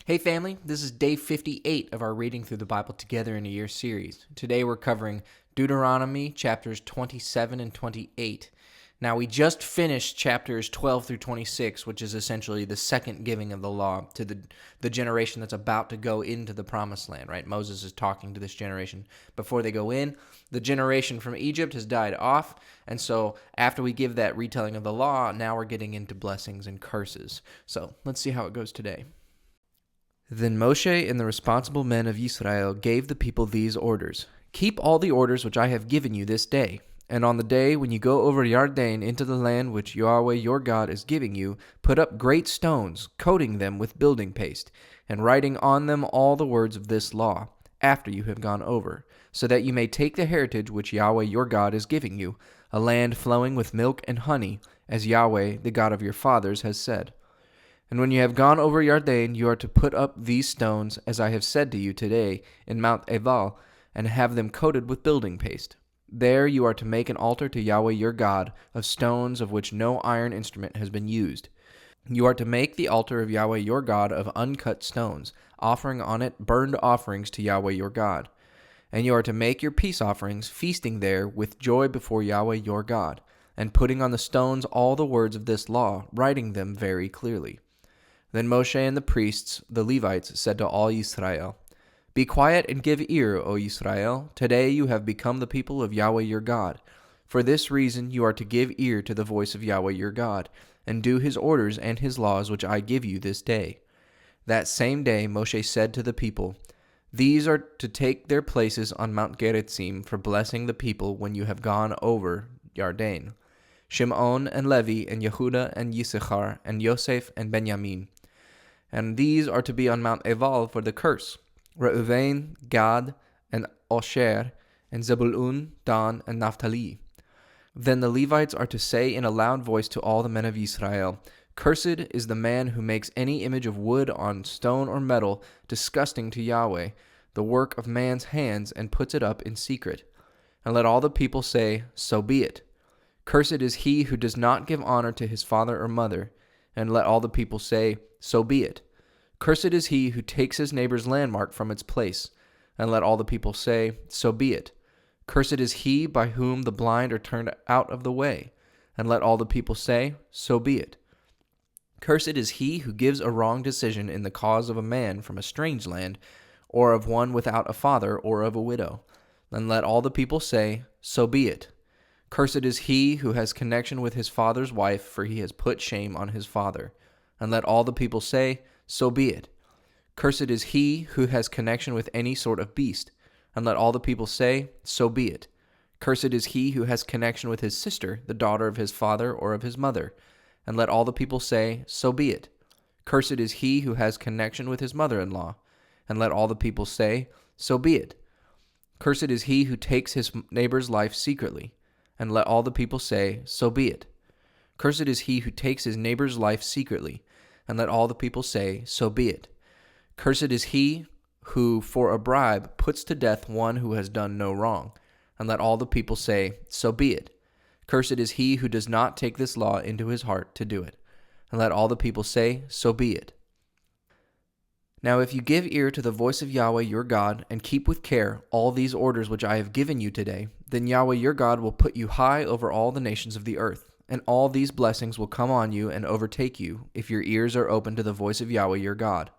Hey family, this is day 58 of our Reading Through the Bible Together in a Year series. Today we're covering Deuteronomy chapters 27 and 28. Now we just finished chapters 12 through 26, which is essentially the second giving of the law to the generation that's about to go into the promised land, right? Moses is talking to this generation before they go in. The generation from Egypt has died off, and so after we give that retelling of the law, now we're getting into blessings and curses. So let's see how it goes today. Then Moshe and the responsible men of Israel gave the people these orders. Keep all the orders which I have given you this day. And on the day when you go over Yarden into the land which Yahweh your God is giving you, put up great stones, coating them with building paste, and writing on them all the words of this law, after you have gone over, so that you may take the heritage which Yahweh your God is giving you, a land flowing with milk and honey, as Yahweh, the God of your fathers, has said. And when you have gone over Yarden, you are to put up these stones, as I have said to you today, in Mount Ebal, and have them coated with building paste. There you are to make an altar to Yahweh your God, of stones of which no iron instrument has been used. You are to make the altar of Yahweh your God of uncut stones, offering on it burned offerings to Yahweh your God. And you are to make your peace offerings, feasting there with joy before Yahweh your God, and putting on the stones all the words of this law, writing them very clearly. Then Moshe and the priests, the Levites, said to all Israel, Be quiet and give ear, O Israel. Today you have become the people of Yahweh your God. For this reason you are to give ear to the voice of Yahweh your God, and do his orders and his laws which I give you this day. That same day Moshe said to the people, These are to take their places on Mount Geritzim for blessing the people when you have gone over Yarden. Shimon and Levi and Yehuda and Yisachar and Yosef and Benjamin. And these are to be on Mount Ebal for the curse, Reuven, Gad, and Asher, and Zebulun, Dan, and Naphtali. Then the Levites are to say in a loud voice to all the men of Israel, Cursed is the man who makes any image of wood on stone or metal, disgusting to Yahweh, the work of man's hands, and puts it up in secret. And let all the people say, So be it. Cursed is he who does not give honor to his father or mother. And let all the people say, So be it. Cursed is he who takes his neighbor's landmark from its place. And let all the people say, So be it. Cursed is he by whom the blind are turned out of the way. And let all the people say, So be it. Cursed is he who gives a wrong decision in the cause of a man from a strange land, or of one without a father, or of a widow. And let all the people say, So be it. Cursed is he who has connection with his father's wife, for he has put shame on his father. And let all the people say, So be it. Cursed is he who has connection with any sort of beast. And let all the people say, So be it. Cursed is he who has connection with his sister, the daughter of his father or of his mother. And let all the people say, So be it. Cursed is he who has connection with his mother-in-law. And let all the people say, So be it. Cursed is he who takes his neighbor's life secretly. And let all the people say, So be it. Cursed is he who takes his neighbor's life secretly. And let all the people say, So be it. Cursed is he who for a bribe puts to death one who has done no wrong. And let all the people say, So be it. Cursed is he who does not take this law into his heart to do it. And let all the people say, So be it. Now if you give ear to the voice of Yahweh your God, and keep with care all these orders which I have given you today, then Yahweh your God will put you high over all the nations of the earth, and all these blessings will come on you and overtake you, if your ears are open to the voice of Yahweh your God.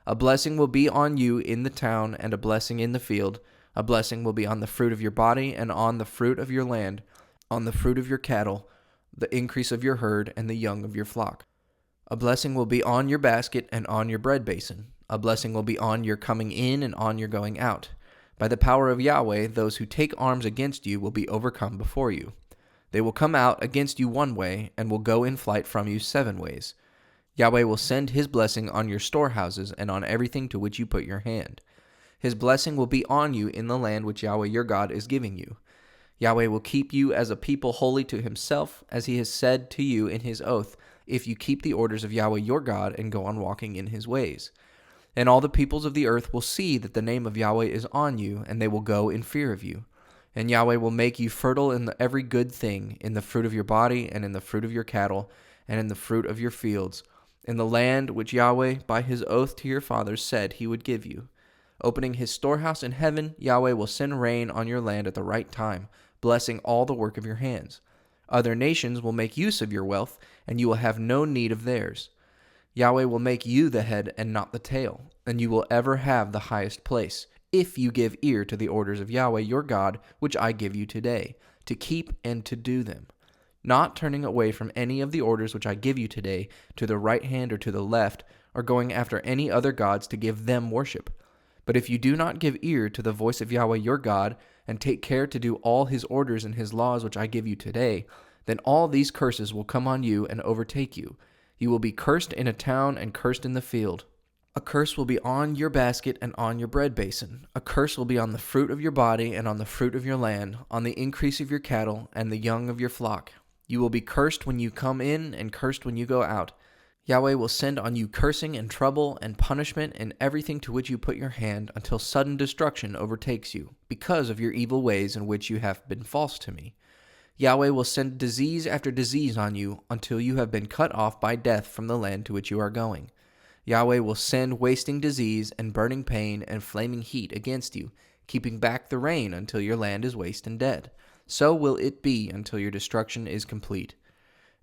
A blessing will be on you in the town, and a blessing in the field. A blessing will be on the fruit of your body, and on the fruit of your land, on the fruit of your cattle, the increase of your herd, and the young of your flock. A blessing will be on your basket and on your bread basin. A blessing will be on your coming in and on your going out. By the power of Yahweh, those who take arms against you will be overcome before you. They will come out against you one way, and will go in flight from you 7 ways. Yahweh will send his blessing on your storehouses and on everything to which you put your hand. His blessing will be on you in the land which Yahweh your God is giving you. Yahweh will keep you as a people holy to himself, as he has said to you in his oath, if you keep the orders of Yahweh your God and go on walking in his ways. And all the peoples of the earth will see that the name of Yahweh is on you, and they will go in fear of you. And Yahweh will make you fertile in every good thing, in the fruit of your body, and in the fruit of your cattle, and in the fruit of your fields, in the land which Yahweh, by his oath to your fathers, said he would give you. Opening his storehouse in heaven, Yahweh will send rain on your land at the right time, blessing all the work of your hands. Other nations will make use of your wealth, and you will have no need of theirs. Yahweh will make you the head and not the tail, and you will ever have the highest place, if you give ear to the orders of Yahweh your God, which I give you today, to keep and to do them, not turning away from any of the orders which I give you today, to the right hand or to the left, or going after any other gods to give them worship. But if you do not give ear to the voice of Yahweh your God, and take care to do all his orders and his laws which I give you today, then all these curses will come on you and overtake you. You will be cursed in a town and cursed in the field. A curse will be on your basket and on your bread basin. A curse will be on the fruit of your body and on the fruit of your land, on the increase of your cattle and the young of your flock. You will be cursed when you come in and cursed when you go out. Yahweh will send on you cursing and trouble and punishment in everything to which you put your hand, until sudden destruction overtakes you, because of your evil ways in which you have been false to me. Yahweh will send disease after disease on you, until you have been cut off by death from the land to which you are going. Yahweh will send wasting disease and burning pain and flaming heat against you, keeping back the rain until your land is waste and dead. So will it be until your destruction is complete.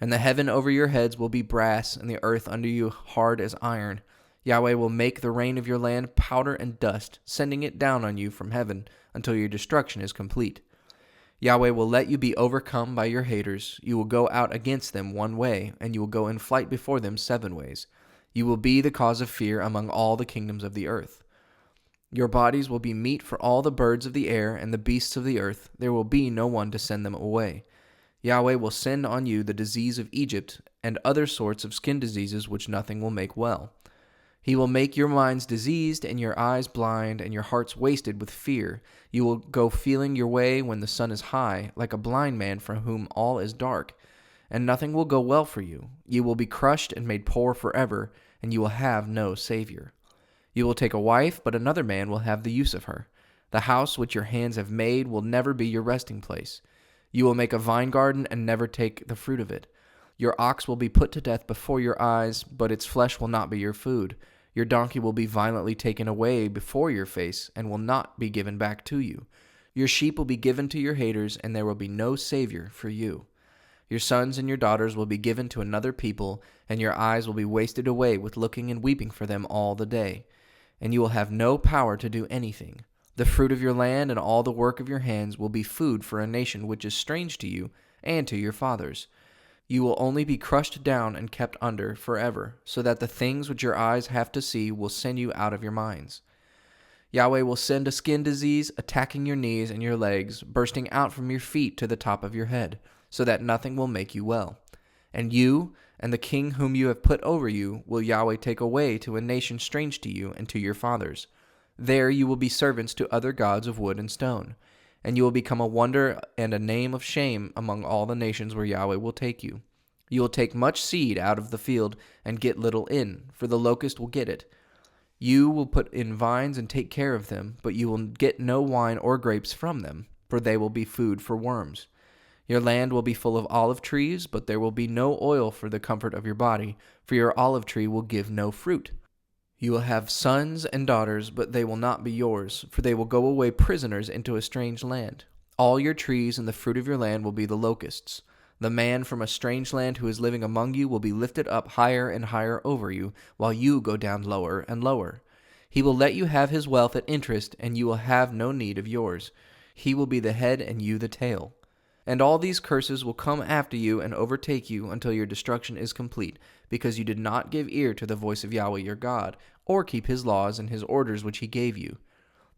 And the heaven over your heads will be brass, and the earth under you hard as iron. Yahweh will make the rain of your land powder and dust, sending it down on you from heaven until your destruction is complete. Yahweh will let you be overcome by your haters. You will go out against them one way, and you will go in flight before them 7 ways. You will be the cause of fear among all the kingdoms of the earth. Your bodies will be meat for all the birds of the air and the beasts of the earth. There will be no one to send them away. Yahweh will send on you the disease of Egypt and other sorts of skin diseases which nothing will make well. He will make your minds diseased and your eyes blind and your hearts wasted with fear. You will go feeling your way when the sun is high, like a blind man for whom all is dark, and nothing will go well for you. You will be crushed and made poor forever, and you will have no Savior. You will take a wife, but another man will have the use of her. The house which your hands have made will never be your resting place. You will make a vine garden and never take the fruit of it. Your ox will be put to death before your eyes, but its flesh will not be your food. Your donkey will be violently taken away before your face and will not be given back to you. Your sheep will be given to your haters, and there will be no Savior for you. Your sons and your daughters will be given to another people, and your eyes will be wasted away with looking and weeping for them all the day. And you will have no power to do anything. The fruit of your land and all the work of your hands will be food for a nation which is strange to you and to your fathers. You will only be crushed down and kept under forever, so that the things which your eyes have to see will send you out of your minds. Yahweh will send a skin disease, attacking your knees and your legs, bursting out from your feet to the top of your head, so that nothing will make you well. And you and the king whom you have put over you will Yahweh take away to a nation strange to you and to your fathers. There you will be servants to other gods of wood and stone, and you will become a wonder and a name of shame among all the nations where Yahweh will take you. You will take much seed out of the field and get little in, for the locust will get it. You will put in vines and take care of them, but you will get no wine or grapes from them, for they will be food for worms. Your land will be full of olive trees, but there will be no oil for the comfort of your body, for your olive tree will give no fruit. You will have sons and daughters, but they will not be yours, for they will go away prisoners into a strange land. All your trees and the fruit of your land will be the locusts. The man from a strange land who is living among you will be lifted up higher and higher over you, while you go down lower and lower. He will let you have his wealth at interest, and you will have no need of yours. He will be the head and you the tail. And all these curses will come after you and overtake you until your destruction is complete, because you did not give ear to the voice of Yahweh your God, or keep his laws and his orders which he gave you.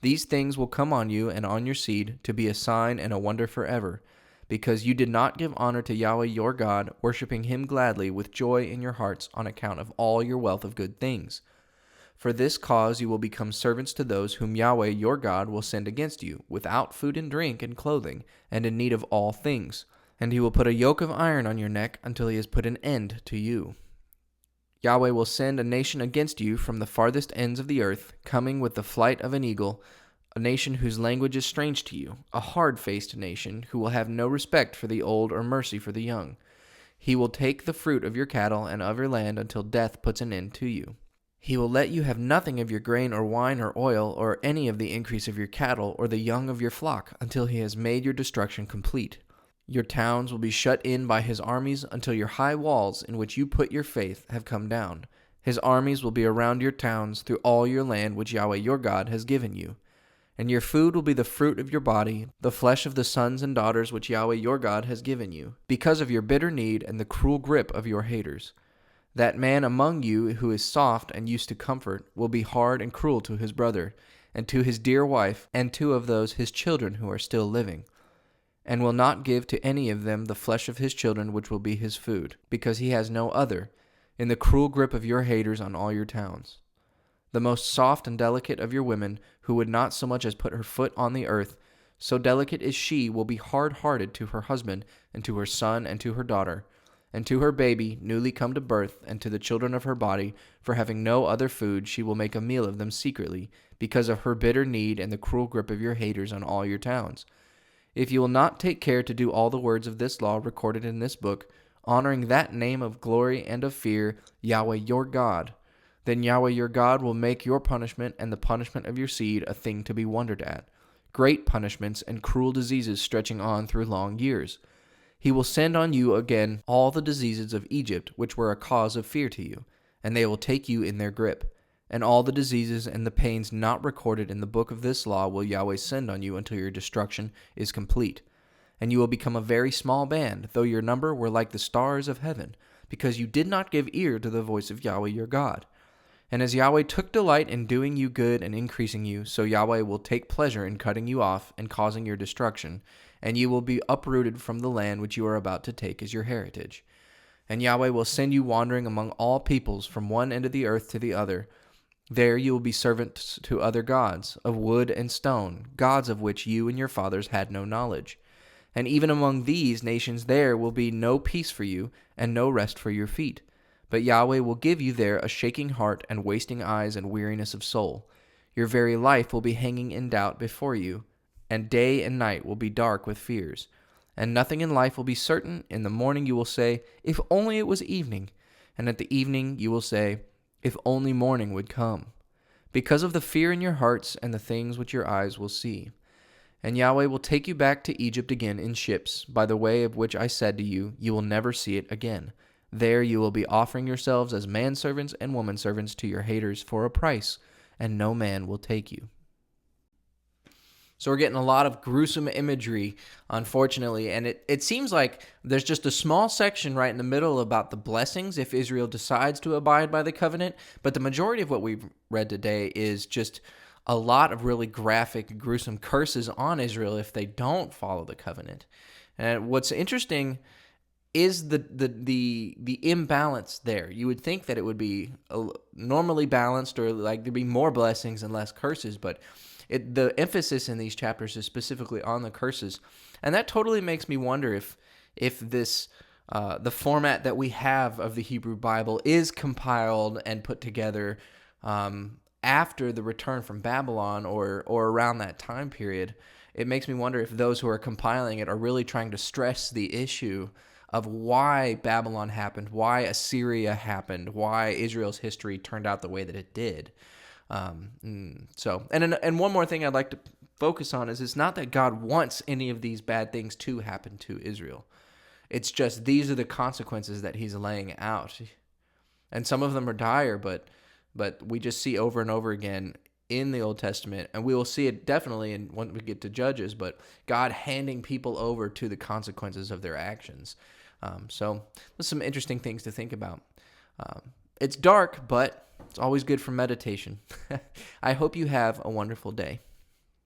These things will come on you and on your seed to be a sign and a wonder forever, because you did not give honor to Yahweh your God, worshiping him gladly with joy in your hearts on account of all your wealth of good things. For this cause you will become servants to those whom Yahweh your God will send against you, without food and drink and clothing, and in need of all things. And he will put a yoke of iron on your neck until he has put an end to you. Yahweh will send a nation against you from the farthest ends of the earth, coming with the flight of an eagle, a nation whose language is strange to you, a hard-faced nation who will have no respect for the old or mercy for the young. He will take the fruit of your cattle and of your land until death puts an end to you. He will let you have nothing of your grain or wine or oil or any of the increase of your cattle or the young of your flock until he has made your destruction complete. Your towns will be shut in by his armies until your high walls in which you put your faith have come down. His armies will be around your towns through all your land which Yahweh your God has given you. And your food will be the fruit of your body, the flesh of the sons and daughters which Yahweh your God has given you, because of your bitter need and the cruel grip of your haters. That man among you who is soft and used to comfort will be hard and cruel to his brother, and to his dear wife, and to of those his children who are still living, and will not give to any of them the flesh of his children which will be his food, because he has no other, in the cruel grip of your haters on all your towns. The most soft and delicate of your women, who would not so much as put her foot on the earth, so delicate is she, will be hard-hearted to her husband, and to her son, and to her daughter, and to her baby, newly come to birth, and to the children of her body, for having no other food, she will make a meal of them secretly, because of her bitter need and the cruel grip of your haters on all your towns. If you will not take care to do all the words of this law recorded in this book, honoring that name of glory and of fear, Yahweh your God, then Yahweh your God will make your punishment and the punishment of your seed a thing to be wondered at, great punishments and cruel diseases stretching on through long years. He will send on you again all the diseases of Egypt, which were a cause of fear to you, and they will take you in their grip. And all the diseases and the pains not recorded in the book of this law will Yahweh send on you until your destruction is complete. And you will become a very small band, though your number were like the stars of heaven, because you did not give ear to the voice of Yahweh your God. And as Yahweh took delight in doing you good and increasing you, so Yahweh will take pleasure in cutting you off and causing your destruction, and you will be uprooted from the land which you are about to take as your heritage. And Yahweh will send you wandering among all peoples from one end of the earth to the other. There you will be servants to other gods, of wood and stone, gods of which you and your fathers had no knowledge. And even among these nations there will be no peace for you, and no rest for your feet. But Yahweh will give you there a shaking heart and wasting eyes and weariness of soul. Your very life will be hanging in doubt before you, and day and night will be dark with fears. And nothing in life will be certain. In the morning you will say, if only it was evening. And at the evening you will say, if only morning would come. Because of the fear in your hearts and the things which your eyes will see. And Yahweh will take you back to Egypt again in ships, by the way of which I said to you, you will never see it again. There you will be offering yourselves as manservants and womanservants to your haters for a price, and no man will take you. So we're getting a lot of gruesome imagery, unfortunately, and it seems like there's just a small section right in the middle about the blessings if Israel decides to abide by the covenant, but the majority of what we've read today is just a lot of really graphic, gruesome curses on Israel if they don't follow the covenant. And what's interesting is the imbalance there. You would think that it would be normally balanced, or like there'd be more blessings and less curses, but the emphasis in these chapters is specifically on the curses, and that totally makes me wonder if this the format that we have of the Hebrew Bible is compiled and put together after the return from Babylon or around that time period. It makes me wonder if those who are compiling it are really trying to stress the issue of why Babylon happened, why Assyria happened, why Israel's history turned out the way that it did. And one more thing I'd like to focus on is it's not that God wants any of these bad things to happen to Israel. It's just these are the consequences that he's laying out. And some of them are dire, but we just see over and over again in the Old Testament, and we will see it definitely when we get to Judges, but God handing people over to the consequences of their actions. So there's some interesting things to think about. It's dark, but it's always good for meditation. I hope you have a wonderful day.